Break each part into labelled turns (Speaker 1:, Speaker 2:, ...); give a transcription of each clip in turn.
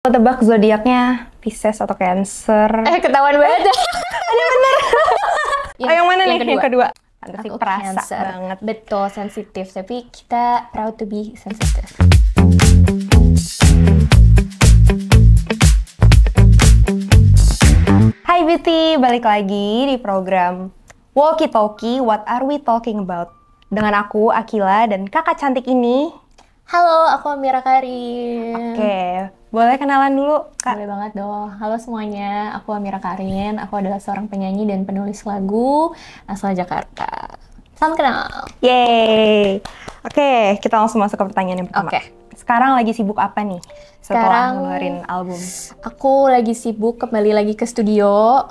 Speaker 1: Lo tebak zodiaknya Pisces atau Cancer?
Speaker 2: Ketahuan banget.
Speaker 1: Ada bener. Yang mana nih? Yang kedua.
Speaker 2: Aku
Speaker 1: perasa
Speaker 2: Cancer.
Speaker 1: banget.
Speaker 2: Betul, sensitif. Tapi kita proud to be sensitive.
Speaker 1: Hai Beauty, balik lagi di program Walkie Talkie, What Are We Talking About? Dengan aku, Akila, dan kakak cantik ini.
Speaker 2: Halo, aku Amira Karin.
Speaker 1: Oke, boleh kenalan dulu, Kak?
Speaker 2: Boleh banget dong. Halo semuanya, aku Amira Karin. Aku adalah seorang penyanyi dan penulis lagu asal Jakarta. Salam kenal.
Speaker 1: Yeay. Oke, kita langsung masuk ke pertanyaan yang pertama.
Speaker 2: Oke.
Speaker 1: Sekarang lagi sibuk apa nih setelah
Speaker 2: Sekarang
Speaker 1: ngeluarin album?
Speaker 2: Aku lagi sibuk kembali lagi ke studio.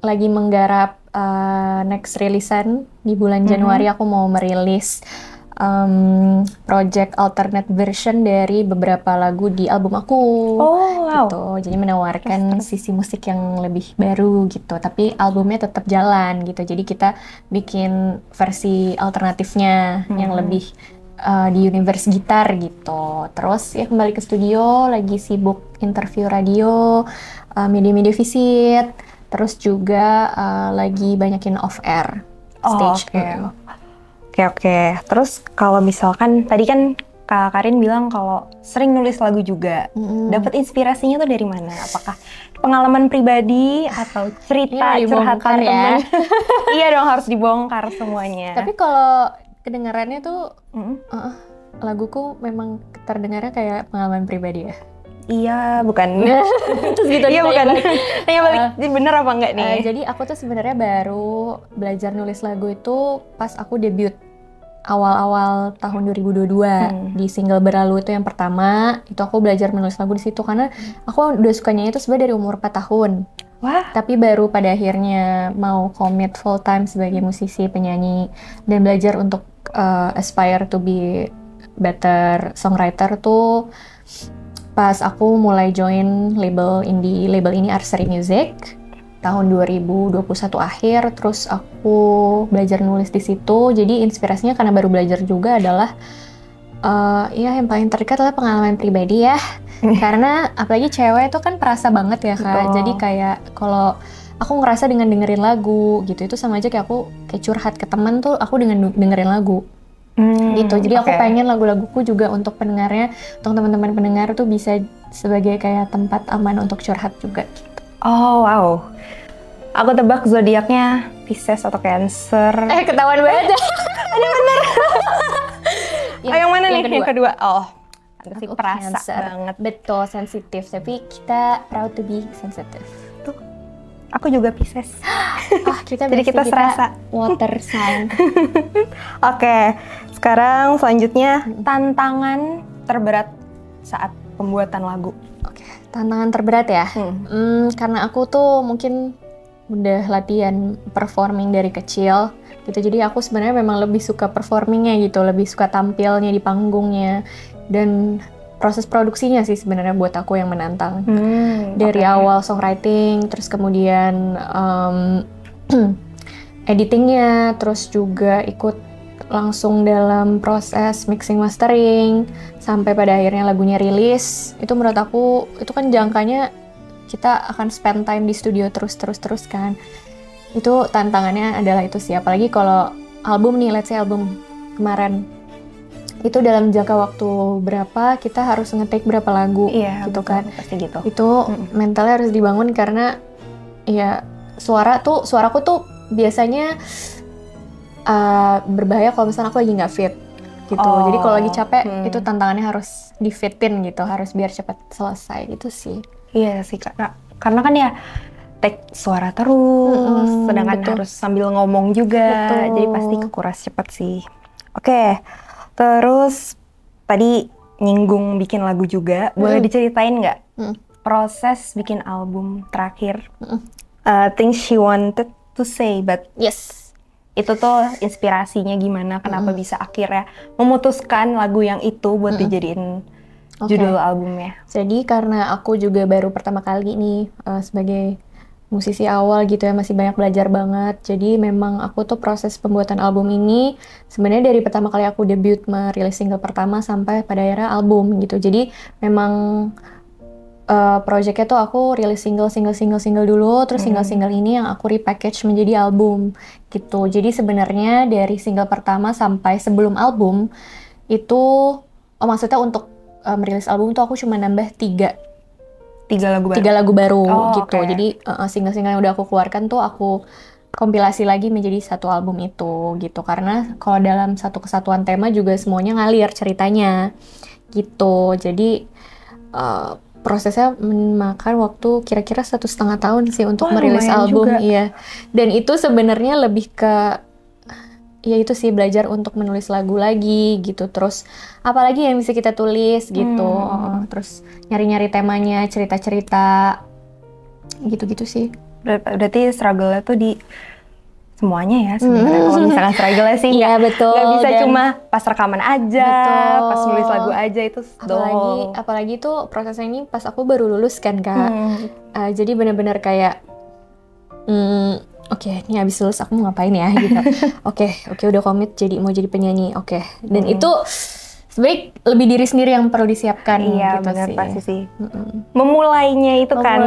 Speaker 2: Lagi menggarap next rilisan di bulan Januari. Aku mau merilis project alternate version dari beberapa lagu di album aku.
Speaker 1: Oh, wow.
Speaker 2: Gitu. Jadi menawarkan sisi musik yang lebih baru gitu, tapi albumnya tetap jalan gitu. Jadi kita bikin versi alternatifnya yang lebih di universe gitar gitu. Terus ya kembali ke studio, lagi sibuk interview radio, media-media visit. Terus juga lagi banyakin off air stage.
Speaker 1: Oke. Terus kalau misalkan tadi kan Kak Karin bilang kalau sering nulis lagu juga. Dapat inspirasinya tuh dari mana? Apakah pengalaman pribadi atau cerita curhatan teman? Iya dong, harus dibongkar semuanya.
Speaker 2: Tapi kalau kedengarannya tuh laguku memang terdengarnya kayak pengalaman pribadi ya.
Speaker 1: Iya, bukan.
Speaker 2: Terus gitu.
Speaker 1: Iya, bukan. Tanya balik, bener apa enggak nih?
Speaker 2: Jadi aku tuh sebenarnya baru belajar nulis lagu itu pas aku debut awal-awal tahun 2022 di single Berlalu itu yang pertama. Itu aku belajar menulis lagu di situ karena aku udah suka nyanyi itu sebenarnya dari umur 4 tahun.
Speaker 1: Wah.
Speaker 2: Tapi baru pada akhirnya mau commit full time sebagai musisi, penyanyi, dan belajar untuk aspire to be better songwriter tuh pas aku mulai join label indie, label ini Archery Music tahun 2021 akhir. Terus aku belajar nulis di situ. Jadi inspirasinya karena baru belajar juga adalah ya yang paling terdekat adalah pengalaman pribadi ya. Karena apalagi cewek itu kan perasa banget ya Kak.
Speaker 1: Betul.
Speaker 2: Jadi kayak kalau aku ngerasa dengan dengerin lagu gitu, itu sama aja kayak aku kayak curhat ke teman tuh aku dengan dengerin lagu. Gitu. Jadi aku pengen lagu-laguku juga untuk pendengarnya, untuk teman-teman pendengar tuh bisa sebagai kayak tempat aman untuk curhat juga gitu.
Speaker 1: Oh, wow. Aku tebak zodiaknya Pisces atau Cancer.
Speaker 2: Ketahuan banget.
Speaker 1: Ada bener. Yang mana nih?
Speaker 2: kedua.
Speaker 1: Yang kedua. Oh,
Speaker 2: Aku
Speaker 1: perasa
Speaker 2: Cancer.
Speaker 1: banget.
Speaker 2: Betul, sensitif. Tapi kita proud to be sensitive.
Speaker 1: Tuh. Aku juga Pisces.
Speaker 2: Jadi
Speaker 1: kita serasa.
Speaker 2: Water sign.
Speaker 1: Oke, sekarang selanjutnya tantangan terberat saat pembuatan lagu.
Speaker 2: Oke, tantangan terberat ya. Karena aku tuh mungkin udah latihan performing dari kecil gitu. Jadi aku sebenarnya memang lebih suka performingnya gitu, lebih suka tampilnya di panggungnya, dan proses produksinya sih sebenarnya buat aku yang menantang. Dari awal songwriting, terus kemudian editingnya, terus juga ikut langsung dalam proses mixing mastering sampai pada akhirnya lagunya rilis. Itu menurut aku itu kan jangkanya kita akan spend time di studio terus kan. Itu tantangannya adalah itu sih, apalagi kalau album nih, let's say album kemarin itu dalam jangka waktu berapa kita harus nge-take berapa lagu gitu kan.
Speaker 1: Pasti gitu.
Speaker 2: Itu mentalnya harus dibangun karena ya suaraku tuh biasanya berbahaya kalau misalnya aku lagi nggak fit gitu. Jadi kalau lagi capek itu tantangannya harus di-fitin gitu, harus biar cepat selesai gitu sih.
Speaker 1: Iya sih Kak. Karena kan ya take suara terus, sedangkan harus sambil ngomong juga. Jadi pasti kekuras cepat sih. Oke. Terus tadi nyinggung bikin lagu juga. Boleh diceritain nggak proses bikin album terakhir? Things she wanted to say, but
Speaker 2: Yes.
Speaker 1: itu tuh inspirasinya gimana? Kenapa bisa akhirnya memutuskan lagu yang itu buat dijadiin judul albumnya?
Speaker 2: Jadi karena aku juga baru pertama kali nih sebagai musisi awal gitu ya, masih banyak belajar banget. Jadi memang aku tuh proses pembuatan album ini sebenarnya dari pertama kali aku debut merilis single pertama sampai pada akhirnya album gitu. Jadi memang projectnya tuh aku rilis single dulu, terus single ini yang aku repackage menjadi album gitu. Jadi sebenarnya dari single pertama sampai sebelum album itu, maksudnya untuk merilis album tuh aku cuma nambah tiga lagu baru gitu. Okay. Jadi single-single yang udah aku keluarkan tuh aku kompilasi lagi menjadi satu album itu gitu. Karena kalau dalam satu kesatuan tema juga semuanya ngalir ceritanya gitu. Jadi prosesnya memakan waktu kira-kira 1,5 tahun sih untuk merilis album. Iya. Dan itu sebenarnya lebih ke ya itu sih, belajar untuk menulis lagu lagi gitu. Terus apalagi yang bisa kita tulis gitu. Terus nyari-nyari temanya, cerita-cerita gitu-gitu sih.
Speaker 1: Berarti struggle-nya tuh di semuanya ya sebenarnya. Kalau misalkan struggle-nya sih
Speaker 2: iya, betul.
Speaker 1: Gak bisa cuma pas rekaman aja, betul, pas nulis lagu aja itu
Speaker 2: apalagi tuh prosesnya ini pas aku baru lulus kan Kak. Jadi benar-benar kayak Oke, ini habis lulus aku mau ngapain ya gitu. Oke, udah komit mau jadi penyanyi. Oke. Dan itu sebenarnya lebih diri sendiri yang perlu disiapkan.
Speaker 1: Iya, gitu benar pasti sih. Memulainya itu kan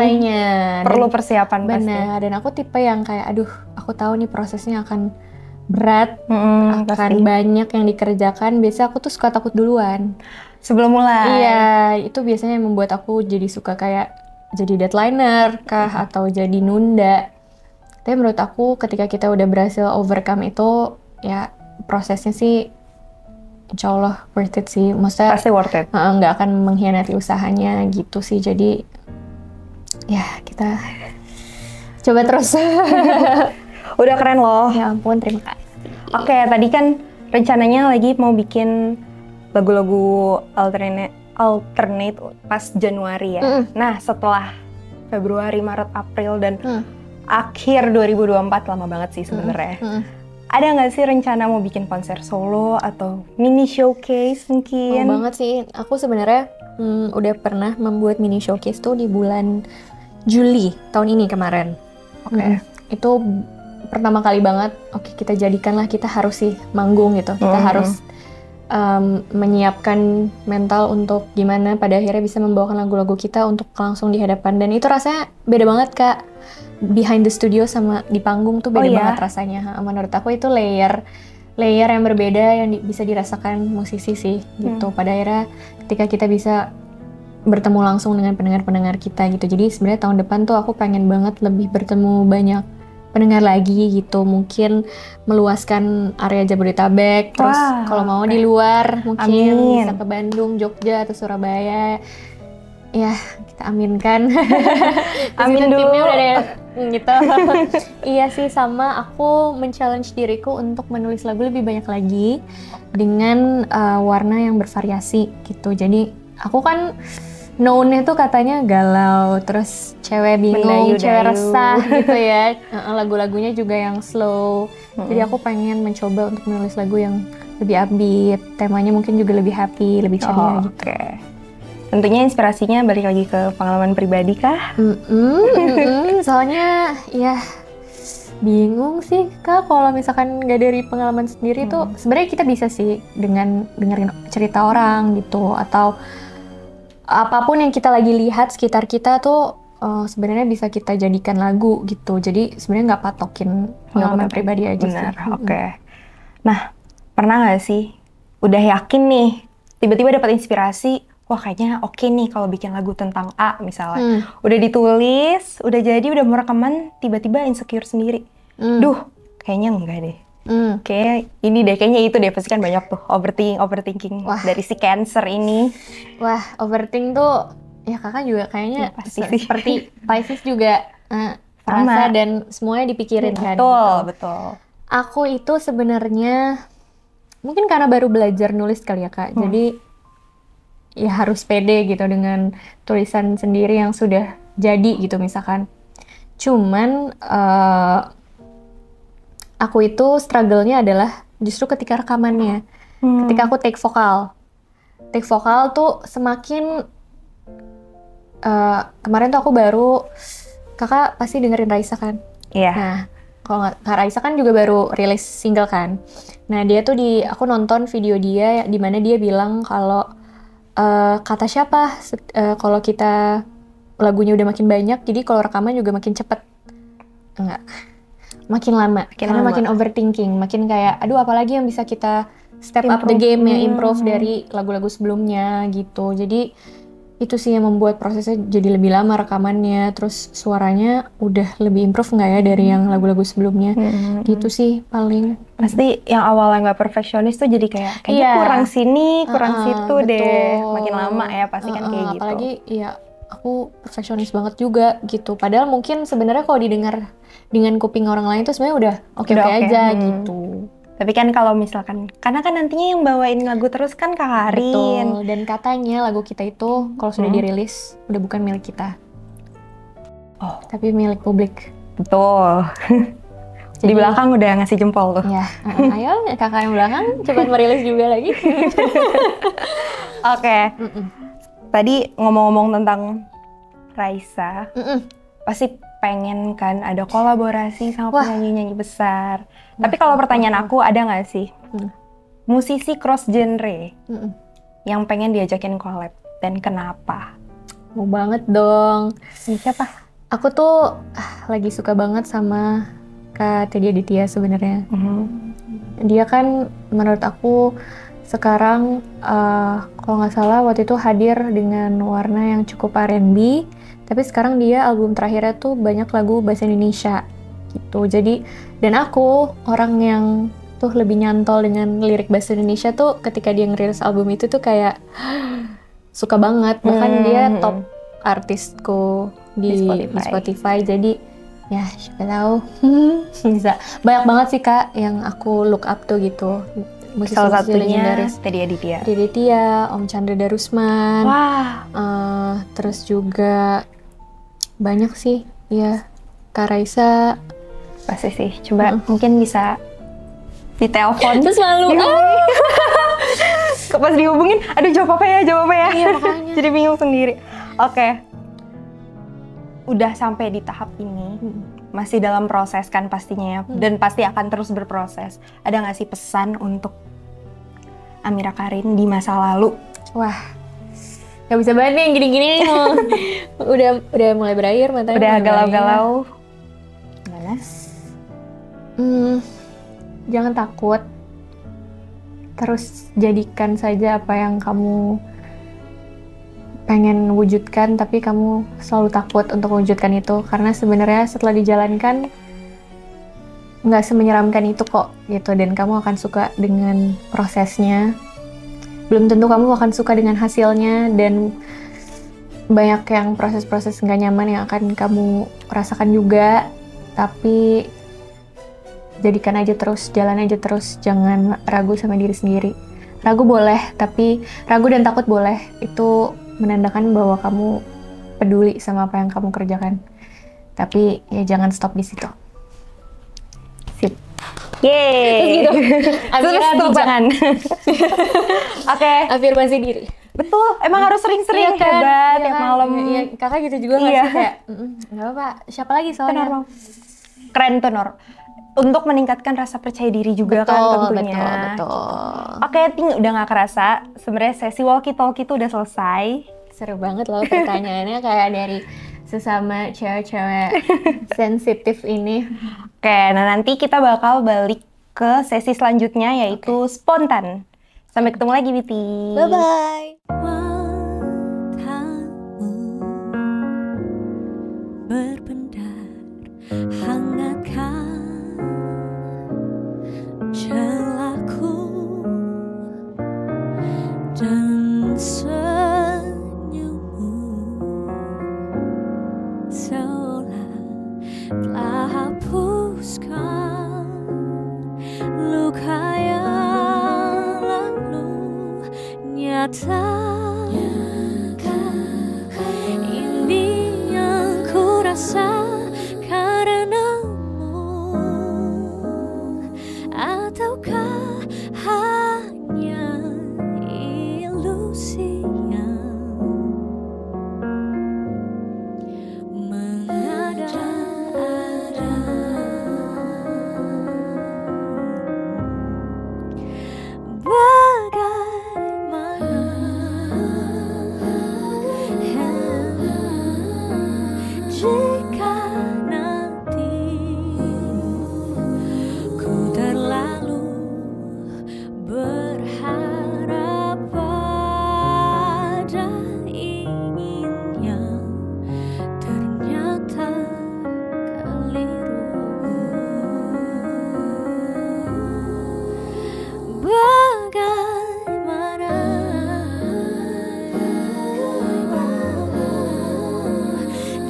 Speaker 1: perlu persiapan pasti.
Speaker 2: Benar. Dan aku tipe yang kayak aduh, aku tahu nih prosesnya akan berat, akan pasti banyak yang dikerjakan. Biasanya aku tuh suka takut duluan
Speaker 1: sebelum mulai.
Speaker 2: Iya, itu biasanya yang membuat aku jadi suka kayak jadi deadlineer kah atau jadi nunda. Tapi menurut aku ketika kita udah berhasil overcome itu, ya prosesnya sih insya Allah worth it sih. Maksudnya
Speaker 1: pasti worth it.
Speaker 2: Nggak akan mengkhianati usahanya gitu sih. Jadi ya kita coba terus.
Speaker 1: Udah keren loh.
Speaker 2: Ya ampun, terima kasih.
Speaker 1: Oke, tadi kan rencananya lagi mau bikin lagu-lagu alternate pas Januari ya. Nah setelah Februari, Maret, April dan akhir 2024 lama banget sih sebenarnya. Ada nggak sih rencana mau bikin konser solo atau mini showcase mungkin?
Speaker 2: Mau banget sih. Aku sebenarnya udah pernah membuat mini showcase tuh di bulan Juli tahun ini kemarin.
Speaker 1: Oke.
Speaker 2: Itu pertama kali banget. Oke, kita jadikanlah, kita harus sih manggung gitu. Kita harus menyiapkan mental untuk gimana pada akhirnya bisa membawakan lagu-lagu kita untuk langsung di hadapan. Dan itu rasanya beda banget Kak. Behind the studio sama di panggung tuh beda banget rasanya. Menurut aku itu layer yang berbeda yang bisa dirasakan musisi sih gitu. Pada akhirnya ketika kita bisa bertemu langsung dengan pendengar-pendengar kita gitu. Jadi sebenarnya tahun depan tuh aku pengen banget lebih bertemu banyak pendengar lagi gitu. Mungkin meluaskan area Jabodetabek. Terus kalau mau di luar mungkin bisa ke Bandung, Jogja atau Surabaya. Ya, kita aminkan.
Speaker 1: Amin dulu.
Speaker 2: Timnya udah ada gitu. Iya sih, sama aku men-challenge diriku untuk menulis lagu lebih banyak lagi dengan warna yang bervariasi gitu. Jadi aku kan known-nya tuh katanya galau, terus cewek bingung, cewek resah gitu ya. Lagu-lagunya juga yang slow. Jadi aku pengen mencoba untuk menulis lagu yang lebih upbeat, temanya mungkin juga lebih happy, lebih ceria gitu.
Speaker 1: Oke. Tentunya inspirasinya balik lagi ke pengalaman pribadi kah?
Speaker 2: Soalnya ya bingung sih Kak, kalau misalkan nggak dari pengalaman sendiri tuh sebenarnya kita bisa sih dengan dengerin cerita orang gitu, atau apapun yang kita lagi lihat sekitar kita tuh sebenarnya bisa kita jadikan lagu gitu. Jadi sebenarnya nggak patokin pengalaman pribadi aja.
Speaker 1: Benar, oke. Nah, pernah nggak sih udah yakin nih tiba-tiba dapat inspirasi, wah kayaknya oke nih kalau bikin lagu tentang A misalnya. Udah ditulis, udah jadi, udah mau rekaman, tiba-tiba insecure sendiri. Duh, kayaknya enggak deh. Kayak ini deh, kayaknya itu deh. Pasti kan banyak tuh overthinking dari si Cancer ini.
Speaker 2: Wah, overthink tuh ya kakak juga kayaknya seperti Pisces juga rasa dan semuanya dipikirin kan.
Speaker 1: Betul.
Speaker 2: Aku itu sebenarnya mungkin karena baru belajar nulis kali ya Kak. Jadi ya harus pede gitu dengan tulisan sendiri yang sudah jadi gitu misalkan. Cuman aku itu struggle-nya adalah justru ketika rekamannya. Ketika aku take vokal. Take vokal tuh semakin kemarin tuh aku baru Kakak pasti dengerin Raisa kan?
Speaker 1: Iya.
Speaker 2: Nah, kalau nggak, Kak Raisa kan juga baru rilis single kan. Nah, dia tuh aku nonton video dia di mana dia bilang kalau kata siapa kalau kita lagunya udah makin banyak, jadi kalau rekaman juga makin cepet. Enggak. Makin lama. Karena makin overthinking, makin kayak aduh apalagi yang bisa kita step up the game ya, improve dari lagu-lagu sebelumnya gitu. Jadi itu sih yang membuat prosesnya jadi lebih lama rekamannya, terus suaranya udah lebih improve nggak ya dari yang lagu-lagu sebelumnya. Gitu sih paling.
Speaker 1: Pasti yang awalnya nggak perfeksionis tuh jadi kayaknya kurang sini, kurang situ deh. Makin lama ya pasti kan kayak gitu.
Speaker 2: Apalagi ya aku perfeksionis banget juga gitu. Padahal mungkin sebenarnya kalau didengar dengan kuping orang lain tuh sebenarnya udah oke aja gitu.
Speaker 1: Tapi kan kalau misalkan, karena kan nantinya yang bawain lagu terus kan Kak Karin.
Speaker 2: Betul, dan katanya lagu kita itu kalau sudah dirilis udah bukan milik kita. Oh, tapi milik publik.
Speaker 1: Betul. Jadi, di belakang udah ngasih jempol tuh.
Speaker 2: Ya, ayo kakak yang belakang cepat merilis juga lagi.
Speaker 1: Oke. Tadi ngomong-ngomong tentang Raisa, pasti pengen kan ada kolaborasi sama penyanyi-nyanyi besar. Tapi kalau pertanyaan aku, ada nggak sih musisi cross genre yang pengen diajakin collab dan kenapa?
Speaker 2: Mau banget dong.
Speaker 1: Siapa?
Speaker 2: Aku tuh lagi suka banget sama Kak Teddy Aditya sebenarnya. Dia kan menurut aku sekarang kalau nggak salah waktu itu hadir dengan warna yang cukup R&B. Tapi sekarang dia album terakhirnya tuh banyak lagu bahasa Indonesia gitu. Jadi, dan aku orang yang tuh lebih nyantol dengan lirik bahasa Indonesia tuh ketika dia ngerilis album itu tuh kayak suka banget. Bahkan dia top artisku di Spotify. Jadi, ya siapa tahu bisa. Banyak banget sih Kak yang aku look up tuh gitu.
Speaker 1: Salah satunya Teddy
Speaker 2: Aditya, Om Chandra Darusman.
Speaker 1: Wah.
Speaker 2: Terus juga banyak sih, ya Kak Raisa.
Speaker 1: Pasti sih, coba mungkin bisa ditelepon.
Speaker 2: Terus malu.
Speaker 1: Pas dihubungin, aduh jawab apa ya?
Speaker 2: Iya makanya.
Speaker 1: Jadi bingung sendiri. Oke. Udah sampai di tahap ini, masih dalam proses kan pastinya ya, dan pasti akan terus berproses. Ada nggak sih pesan untuk Amira Karin di masa lalu?
Speaker 2: Wah. Gak bisa banget nih yang gini-gini udah mulai berair matanya.
Speaker 1: Udah galau-galau. Gimana?
Speaker 2: Jangan takut. Terus jadikan saja apa yang kamu pengen wujudkan, tapi kamu selalu takut untuk mewujudkan itu. Karena sebenarnya setelah dijalankan nggak semenyeramkan itu kok gitu, dan kamu akan suka dengan prosesnya. Belum tentu kamu akan suka dengan hasilnya, dan banyak yang proses-proses nggak nyaman yang akan kamu rasakan juga. Tapi jadikan aja terus, jalan aja terus, jangan ragu sama diri sendiri. Ragu boleh, tapi ragu dan takut boleh. Itu menandakan bahwa kamu peduli sama apa yang kamu kerjakan. Tapi ya jangan stop di situ. Sip.
Speaker 1: Yeay.
Speaker 2: Amira
Speaker 1: jangan. Oke.
Speaker 2: Afirmasi diri.
Speaker 1: Betul. Emang harus sering-sering
Speaker 2: kan?
Speaker 1: hebat tiap malam.
Speaker 2: Iya, kakak gitu juga nggak sih kayak nggak apa-apa. Siapa lagi soalnya?
Speaker 1: Keren tuh Nor. Untuk meningkatkan rasa percaya diri juga kan tentunya.
Speaker 2: Betul.
Speaker 1: Oke, udah nggak kerasa. Sebenarnya sesi walkie talkie itu udah selesai.
Speaker 2: Seru banget loh pertanyaannya kayak dari sesama cewek-cewek sensitif ini.
Speaker 1: Oke, nah nanti kita bakal balik ke sesi selanjutnya yaitu spontan. Sampai ketemu lagi, Biti.
Speaker 2: Bye-bye.
Speaker 3: Berpendar, hangatkan celaku dan senyummu seolah telah hapuskan luka yang lalu nyata.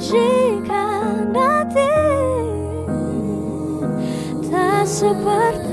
Speaker 3: jika nanti tak seperti